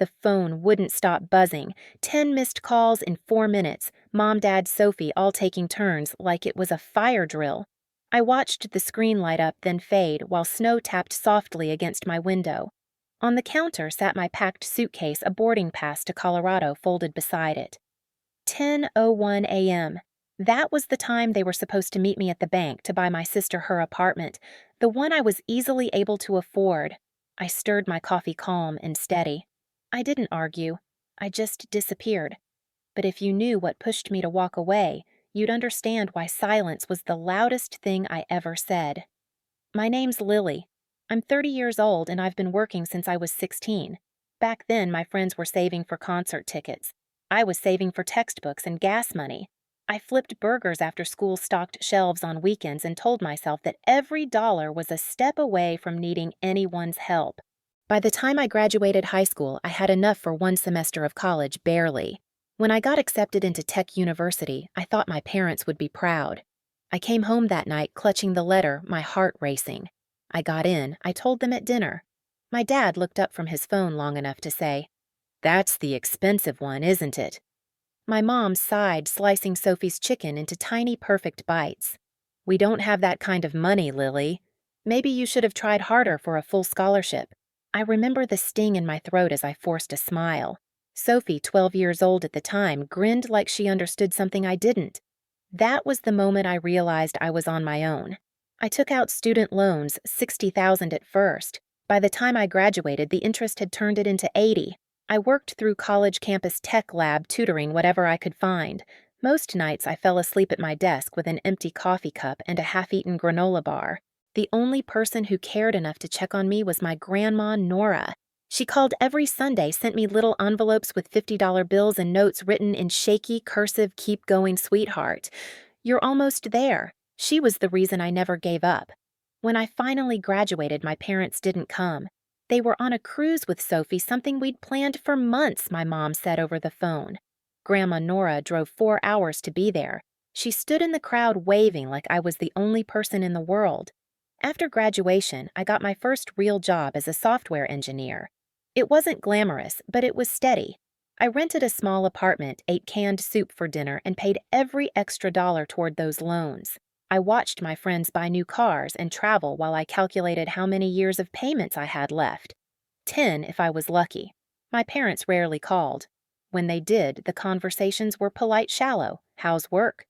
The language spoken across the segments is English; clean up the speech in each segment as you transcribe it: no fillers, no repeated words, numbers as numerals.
The phone wouldn't stop buzzing. 10 missed calls in 4 minutes. Mom, Dad, Sophie all taking turns like it was a fire drill. I watched the screen light up, then fade, while snow tapped softly against my window. On the counter sat my packed suitcase, a boarding pass to Colorado folded beside it. 10:01 a.m. That was the time they were supposed to meet me at the bank to buy my sister her apartment, the one I was easily able to afford. I stirred my coffee calm and steady. I didn't argue. I just disappeared. But if you knew what pushed me to walk away, you'd understand why silence was the loudest thing I ever said. My name's Lily. I'm 30 years old and I've been working since I was 16. Back then, my friends were saving for concert tickets. I was saving for textbooks and gas money. I flipped burgers after school stocked shelves on weekends and told myself that every dollar was a step away from needing anyone's help. By the time I graduated high school, I had enough for one semester of college, barely. When I got accepted into Tech University, I thought my parents would be proud. I came home that night clutching the letter, my heart racing. I got in, I told them at dinner. My dad looked up from his phone long enough to say, "That's the expensive one, isn't it?" My mom sighed, slicing Sophie's chicken into tiny, perfect bites. "We don't have that kind of money, Lily. Maybe you should have tried harder for a full scholarship." I remember the sting in my throat as I forced a smile. Sophie, 12 years old at the time, grinned like she understood something I didn't. That was the moment I realized I was on my own. I took out student loans, $60,000 at first. By the time I graduated, the interest had turned it into 80. I worked through college campus tech lab tutoring whatever I could find. Most nights I fell asleep at my desk with an empty coffee cup and a half-eaten granola bar. The only person who cared enough to check on me was my grandma, Nora. She called every Sunday, sent me little envelopes with $50 bills and notes written in shaky, cursive, "Keep going, sweetheart. You're almost there." She was the reason I never gave up. When I finally graduated, my parents didn't come. They were on a cruise with Sophie, something we'd planned for months, my mom said over the phone. Grandma Nora drove 4 hours to be there. She stood in the crowd waving like I was the only person in the world. After graduation, I got my first real job as a software engineer. It wasn't glamorous, but it was steady. I rented a small apartment, ate canned soup for dinner, and paid every extra dollar toward those loans. I watched my friends buy new cars and travel while I calculated how many years of payments I had left. 10 if I was lucky. My parents rarely called. When they did, the conversations were polite, shallow. "How's work?"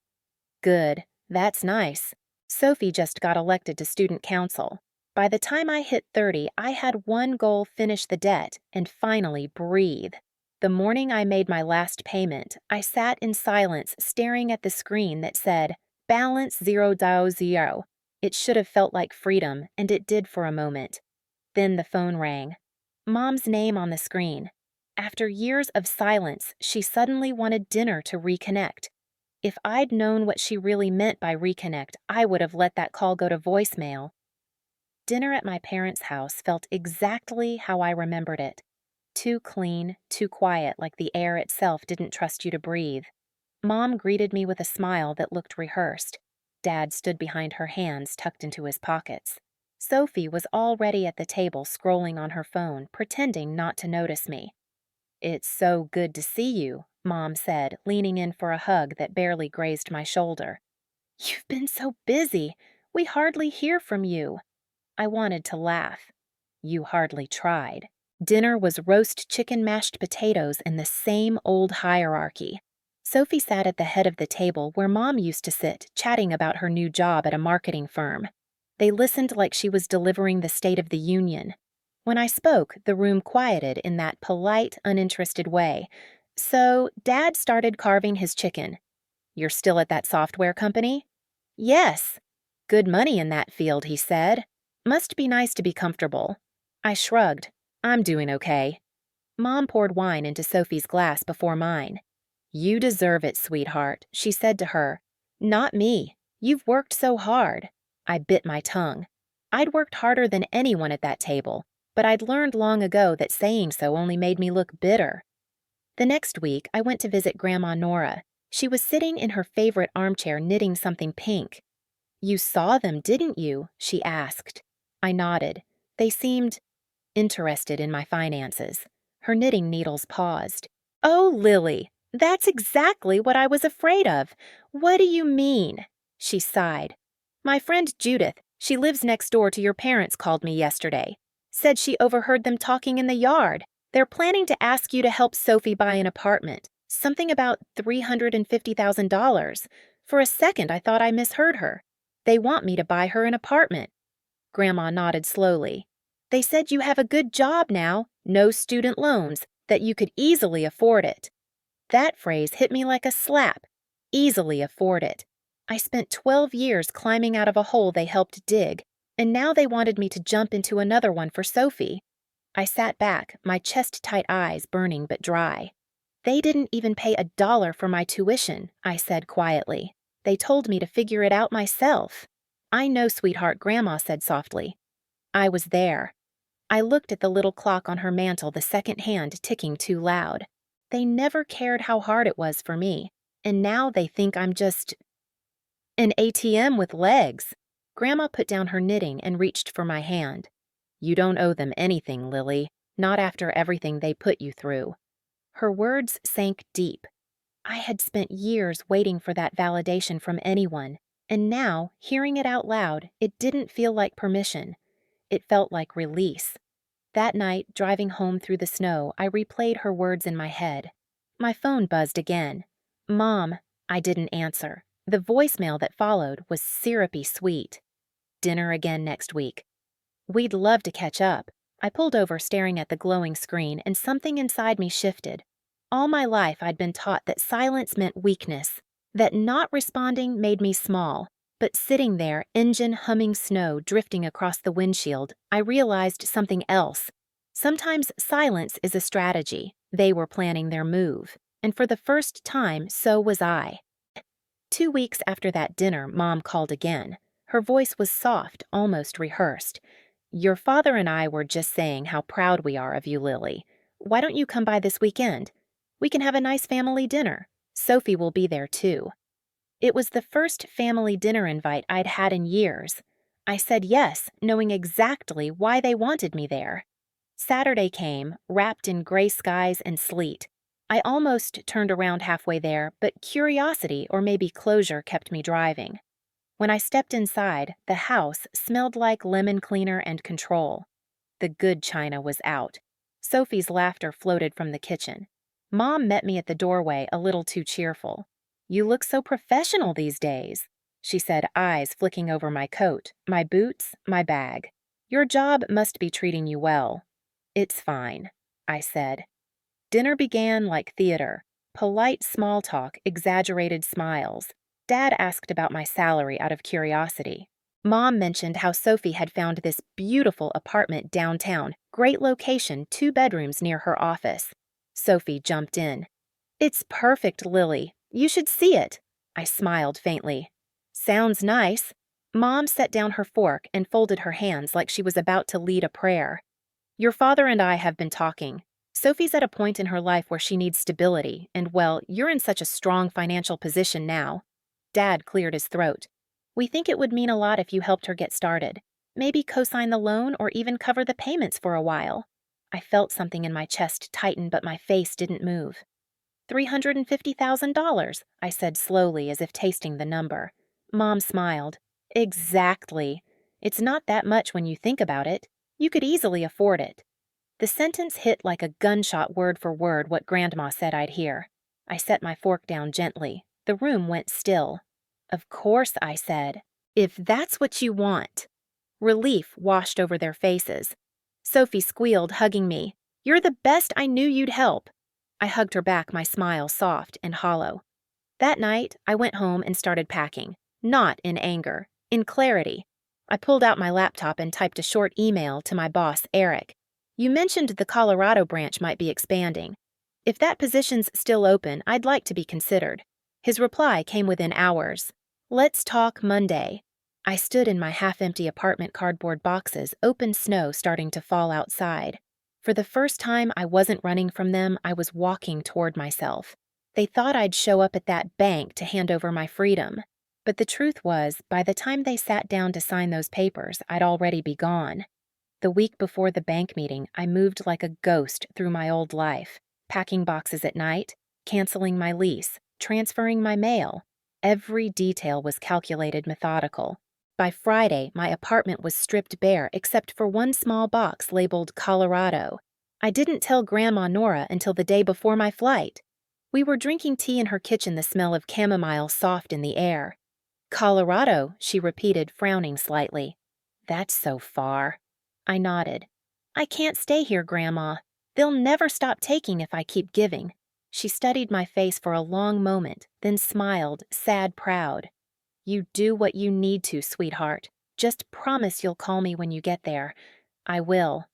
"Good. That's nice." Sophie just got elected to student council. By the time I hit 30, I had one goal: finish the debt and finally breathe. The morning I made my last payment, I sat in silence staring at the screen that said, "Balance $0." It should have felt like freedom, and it did for a moment. Then the phone rang. Mom's name on the screen. After years of silence, she suddenly wanted dinner to reconnect. If I'd known what she really meant by reconnect, I would have let that call go to voicemail. Dinner at my parents' house felt exactly how I remembered it. Too clean, too quiet, like the air itself didn't trust you to breathe. Mom greeted me with a smile that looked rehearsed. Dad stood behind her, hands tucked into his pockets. Sophie was already at the table, scrolling on her phone, pretending not to notice me. "It's so good to see you," Mom said, leaning in for a hug that barely grazed my shoulder. "You've been so busy. We hardly hear from you." I wanted to laugh. "You hardly tried." Dinner was roast chicken, mashed potatoes, and the same old hierarchy. Sophie sat at the head of the table where Mom used to sit, chatting about her new job at a marketing firm. They listened like she was delivering the State of the Union. When I spoke, the room quieted in that polite, uninterested way. So Dad started carving his chicken. "You're still at that software company?" "Yes." "Good money in that field," he said. "Must be nice to be comfortable." I shrugged. "I'm doing okay." Mom poured wine into Sophie's glass before mine. "You deserve it, sweetheart," she said to her. "Not me. You've worked so hard." I bit my tongue. I'd worked harder than anyone at that table, but I'd learned long ago that saying so only made me look bitter. The next week, I went to visit Grandma Nora. She was sitting in her favorite armchair knitting something pink. "You saw them, didn't you?" she asked. I nodded. They seemed interested in my finances. Her knitting needles paused. Oh, Lily, that's exactly what I was afraid of. What do you mean? She sighed. My friend Judith, she lives next door to your parents, called me yesterday. Said she overheard them talking in the yard. They're planning to ask you to help Sophie buy an apartment. Something about $350,000. For a second, I thought I misheard her. They want me to buy her an apartment. Grandma nodded slowly. They said you have a good job now, no student loans, that you could easily afford it. That phrase hit me like a slap. Easily afford it. I spent 12 years climbing out of a hole they helped dig, and now they wanted me to jump into another one for Sophie. I sat back, my chest-tight eyes burning but dry. They didn't even pay $1 for my tuition, I said quietly. They told me to figure it out myself. I know, sweetheart, Grandma said softly. I was there. I looked at the little clock on her mantel, the second hand ticking too loud. They never cared how hard it was for me, and now they think I'm just an ATM with legs. Grandma put down her knitting and reached for my hand. You don't owe them anything, Lily, not after everything they put you through. Her words sank deep. I had spent years waiting for that validation from anyone, and now, hearing it out loud, it didn't feel like permission. It felt like release. That night, driving home through the snow, I replayed her words in my head. My phone buzzed again. Mom, I didn't answer. The voicemail that followed was syrupy sweet. Dinner again next week. We'd love to catch up. I pulled over staring at the glowing screen, and something inside me shifted. All my life I'd been taught that silence meant weakness, that not responding made me small. But sitting there, engine humming, snow drifting across the windshield, I realized something else. Sometimes silence is a strategy. They were planning their move, and for the first time, so was I. 2 weeks after that dinner, Mom called again. Her voice was soft, almost rehearsed. Your father and I were just saying how proud we are of you, Lily. Why don't you come by this weekend? We can have a nice family dinner. Sophie will be there too. It was the first family dinner invite I'd had in years. I said yes, knowing exactly why they wanted me there. Saturday came, wrapped in gray skies and sleet. I almost turned around halfway there, but curiosity or maybe closure kept me driving. When I stepped inside, the house smelled like lemon cleaner and control. The good china was out. Sophie's laughter floated from the kitchen. Mom met me at the doorway, a little too cheerful. You look so professional these days, she said, eyes flicking over my coat, my boots, my bag. Your job must be treating you well. It's fine, I said. Dinner began like theater. Polite small talk, exaggerated smiles. Dad asked about my salary out of curiosity. Mom mentioned how Sophie had found this beautiful apartment downtown, great location, 2 bedrooms near her office. Sophie jumped in. It's perfect, Lily. You should see it. I smiled faintly. Sounds nice. Mom set down her fork and folded her hands like she was about to lead a prayer. Your father and I have been talking. Sophie's at a point in her life where she needs stability, and well, you're in such a strong financial position now. Dad cleared his throat. We think it would mean a lot if you helped her get started. Maybe co-sign the loan or even cover the payments for a while. I felt something in my chest tighten, but my face didn't move. $350,000, I said slowly as if tasting the number. Mom smiled. Exactly. It's not that much when you think about it. You could easily afford it. The sentence hit like a gunshot word for word what Grandma said I'd hear. I set my fork down gently. The room went still. Of course, I said. If that's what you want. Relief washed over their faces. Sophie squealed, hugging me. You're the best. I knew you'd help. I hugged her back, my smile soft and hollow. That night, I went home and started packing. Not in anger, in clarity. I pulled out my laptop and typed a short email to my boss, Eric. You mentioned the Colorado branch might be expanding. If that position's still open, I'd like to be considered. His reply came within hours. Let's talk Monday. I stood in my half-empty apartment cardboard boxes, open snow starting to fall outside. For the first time, I wasn't running from them, I was walking toward myself. They thought I'd show up at that bank to hand over my freedom. But the truth was, by the time they sat down to sign those papers, I'd already be gone. The week before the bank meeting, I moved like a ghost through my old life, packing boxes at night, canceling my lease, transferring my mail. Every detail was calculated methodical. By Friday, my apartment was stripped bare except for one small box labeled Colorado. I didn't tell Grandma Nora until the day before my flight. We were drinking tea in her kitchen, the smell of chamomile soft in the air. Colorado, she repeated, frowning slightly. That's so far. I nodded. I can't stay here, Grandma. They'll never stop taking if I keep giving. She studied my face for a long moment, then smiled, sad, proud. You do what you need to, sweetheart. Just promise you'll call me when you get there. I will.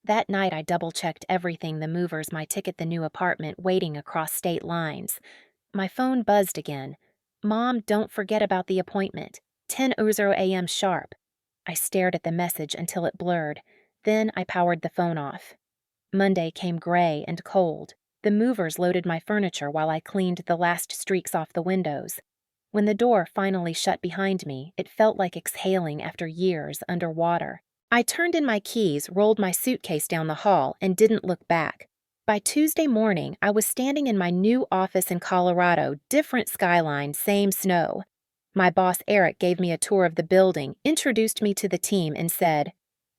That night I double-checked everything, the movers, my ticket, the new apartment, waiting across state lines. My phone buzzed again. Mom, don't forget about the appointment. 10:00 a.m. sharp. I stared at the message until it blurred. Then I powered the phone off. Monday came gray and cold. The movers loaded my furniture while I cleaned the last streaks off the windows. When the door finally shut behind me, it felt like exhaling after years underwater. I turned in my keys, rolled my suitcase down the hall, and didn't look back. By Tuesday morning, I was standing in my new office in Colorado, different skyline, same snow. My boss Eric gave me a tour of the building, introduced me to the team, and said,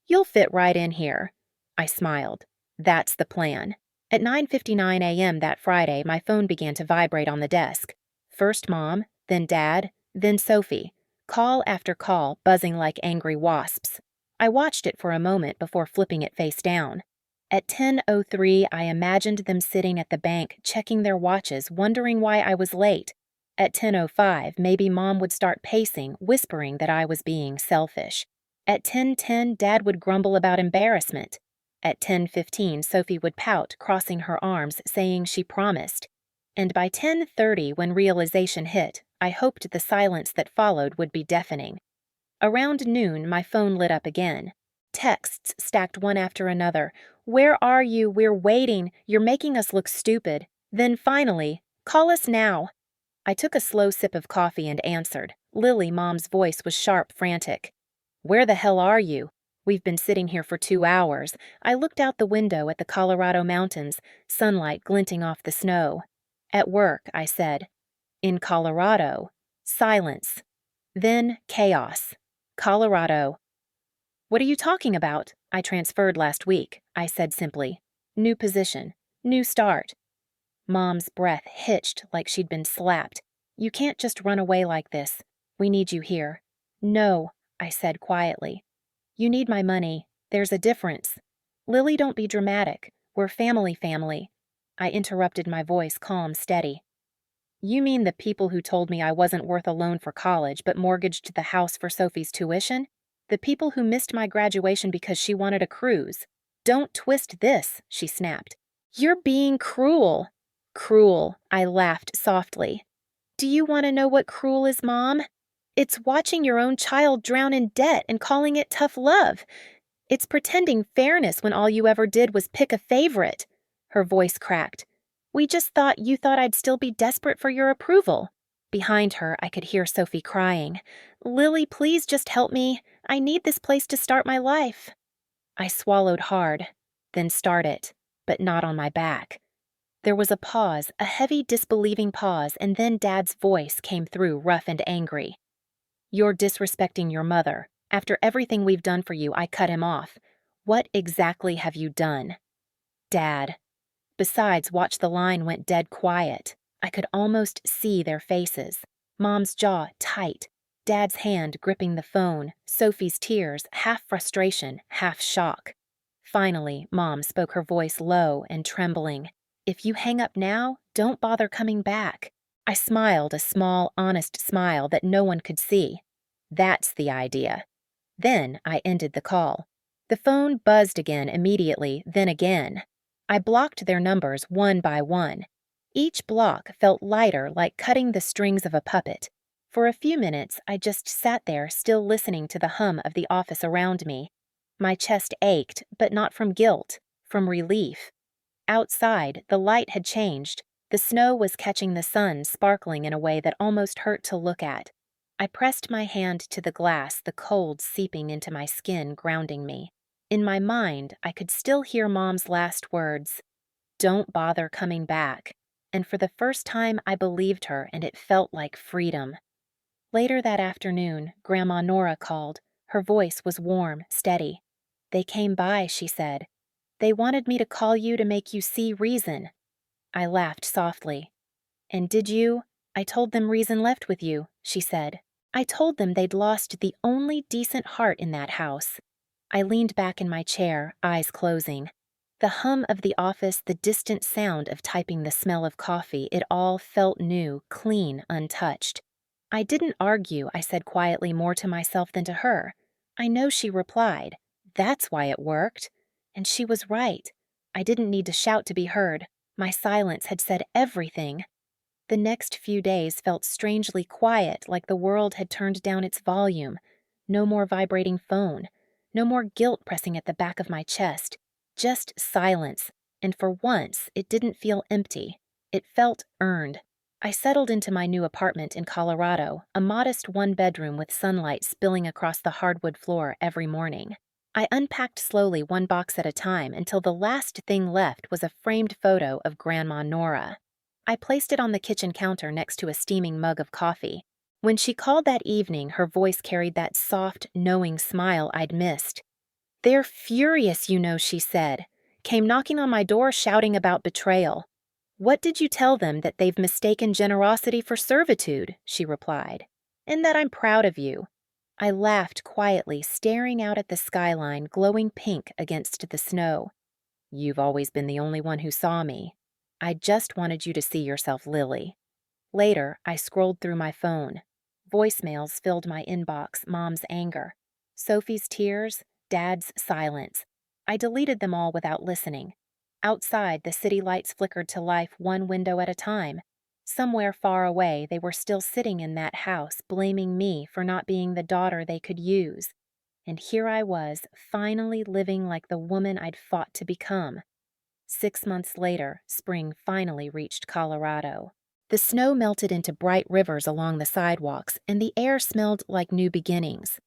"You'll fit right in here." I smiled. That's the plan. At 9:59 a.m. that Friday, my phone began to vibrate on the desk. First Mom, then Dad, then Sophie. Call after call, buzzing like angry wasps. I watched it for a moment before flipping it face down. At 10:03, I imagined them sitting at the bank, checking their watches, wondering why I was late. At 10:05, maybe Mom would start pacing, whispering that I was being selfish. At 10:10, Dad would grumble about embarrassment. At 10:15, Sophie would pout, crossing her arms, saying she promised. And by 10:30, when realization hit, I hoped the silence that followed would be deafening. Around noon, my phone lit up again. Texts stacked one after another. "Where are you? We're waiting. You're making us look stupid." Then finally, "Call us now." I took a slow sip of coffee and answered. Lily, Mom's voice was sharp, frantic. "Where the hell are you? We've been sitting here for 2 hours." I looked out the window at the Colorado mountains, sunlight glinting off the snow. "At work," I said. In Colorado. Silence. Then chaos. Colorado. "What are you talking about?" "I transferred last week," I said simply. "New position. New start." Mom's breath hitched like she'd been slapped. "You can't just run away like this. We need you here." "No," I said quietly. "You need my money. There's a difference." "Lily, don't be dramatic. We're family. I interrupted, my voice calm, steady. "You mean the people who told me I wasn't worth a loan for college but mortgaged the house for Sophie's tuition? The people who missed my graduation because she wanted a cruise? Don't twist this," she snapped. "You're being cruel." "Cruel," I laughed softly. "Do you want to know what cruel is, Mom? It's watching your own child drown in debt and calling it tough love. It's pretending fairness when all you ever did was pick a favorite." Her voice cracked. "We just thought you thought I'd still be desperate for your approval." Behind her, I could hear Sophie crying. "Lily, please just help me. I need this place to start my life." I swallowed hard, then start it, but not on my back. There was a pause, a heavy, disbelieving pause, and then Dad's voice came through, rough and angry. "You're disrespecting your mother. After everything we've done for you," I cut him off. "What exactly have you done?" "Dad." Besides, watch, the line went dead quiet. I could almost see their faces. Mom's jaw tight, Dad's hand gripping the phone, Sophie's tears, half frustration, half shock. Finally, Mom spoke, her voice low and trembling. "If you hang up now, don't bother coming back." I smiled, a small, honest smile that no one could see. "That's the idea." Then I ended the call. The phone buzzed again immediately, then again. I blocked their numbers one by one. Each block felt lighter, like cutting the strings of a puppet. For a few minutes, I just sat there, still listening to the hum of the office around me. My chest ached, but not from guilt, from relief. Outside, the light had changed. The snow was catching the sun, sparkling in a way that almost hurt to look at. I pressed my hand to the glass, the cold seeping into my skin, grounding me. In my mind, I could still hear Mom's last words, "Don't bother coming back." And for the first time, I believed her, and it felt like freedom. Later that afternoon, Grandma Nora called. Her voice was warm, steady. "They came by," she said. "They wanted me to call you to make you see reason." I laughed softly. "And did you?" "I told them reason left with you," she said. "I told them they'd lost the only decent heart in that house." I leaned back in my chair, eyes closing. The hum of the office, the distant sound of typing, the smell of coffee, it all felt new, clean, untouched. "I didn't argue," I said quietly, more to myself than to her. "I know," she replied. "That's why it worked." And she was right. I didn't need to shout to be heard. My silence had said everything. The next few days felt strangely quiet, like the world had turned down its volume. No more vibrating phone. No more guilt pressing at the back of my chest. Just silence. And for once, it didn't feel empty. It felt earned. I settled into my new apartment in Colorado, a modest one-bedroom with sunlight spilling across the hardwood floor every morning. I unpacked slowly, one box at a time, until the last thing left was a framed photo of Grandma Nora. I placed it on the kitchen counter next to a steaming mug of coffee. When she called that evening, her voice carried that soft, knowing smile I'd missed. "They're furious, you know," she said. "Came knocking on my door shouting about betrayal." "What did you tell them? That they've mistaken generosity for servitude?" she replied. "And that I'm proud of you." I laughed quietly, staring out at the skyline, glowing pink against the snow. "You've always been the only one who saw me. I just wanted you to see yourself, Lily." Later, I scrolled through my phone. Voicemails filled my inbox, Mom's anger, Sophie's tears, Dad's silence. I deleted them all without listening. Outside, the city lights flickered to life one window at a time. Somewhere far away, they were still sitting in that house, blaming me for not being the daughter they could use. And here I was, finally living like the woman I'd fought to become. 6 months later, spring finally reached Colorado. The snow melted into bright rivers along the sidewalks, and the air smelled like new beginnings.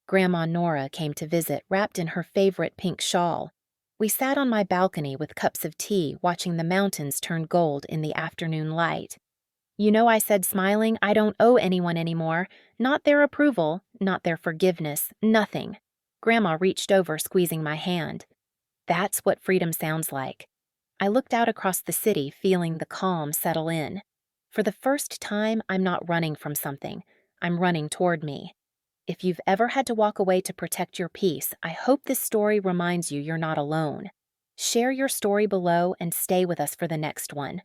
Grandma Nora came to visit, wrapped in her favorite pink shawl. We sat on my balcony with cups of tea, watching the mountains turn gold in the afternoon light. "You know," I said, smiling, "I don't owe anyone anymore. Not their approval, not their forgiveness, nothing." Grandma reached over, squeezing my hand. "That's what freedom sounds like." I looked out across the city, feeling the calm settle in. For the first time, I'm not running from something. I'm running toward me. If you've ever had to walk away to protect your peace, I hope this story reminds you you're not alone. Share your story below and stay with us for the next one.